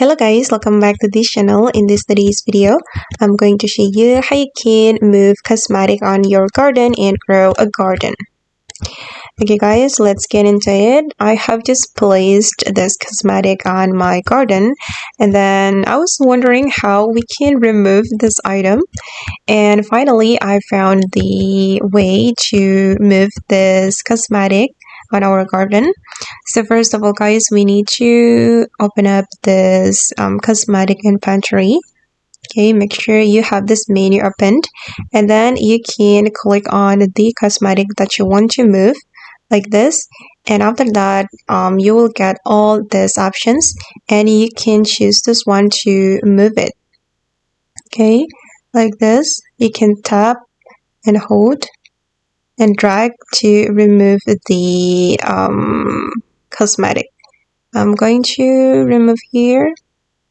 Hello guys, welcome back to this channel. In today's video, I'm going to show you how you can move cosmetic on your garden and grow a garden. Okay guys, let's get into it. I have just placed this cosmetic on my garden and then I was wondering how we can remove this item, and finally I found the way to move this cosmetic on our garden. So first of all guys, we need to open up this cosmetic inventory. Okay, make sure you have this menu opened and then you can click on the cosmetic that you want to move like this, and after that you will get all these options and you can choose this one to move it. Okay, like this, you can tap and hold and drag to remove the cosmetic. I'm going to remove here.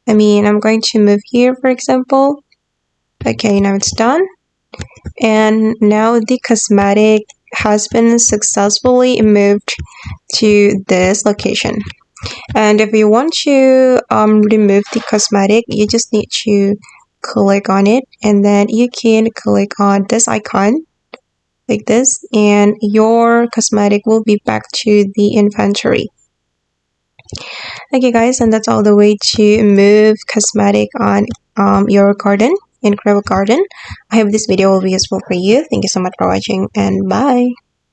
I'm going to move here, for example. Okay, now it's done. And now the cosmetic has been successfully moved to this location. And if you want to remove the cosmetic, you just need to click on it and then you can click on this icon like this, and your cosmetic will be back to the inventory. Okay guys, and that's all the way to move cosmetic on your garden and grow a garden. I hope this video will be useful for you. Thank you so much for watching and bye.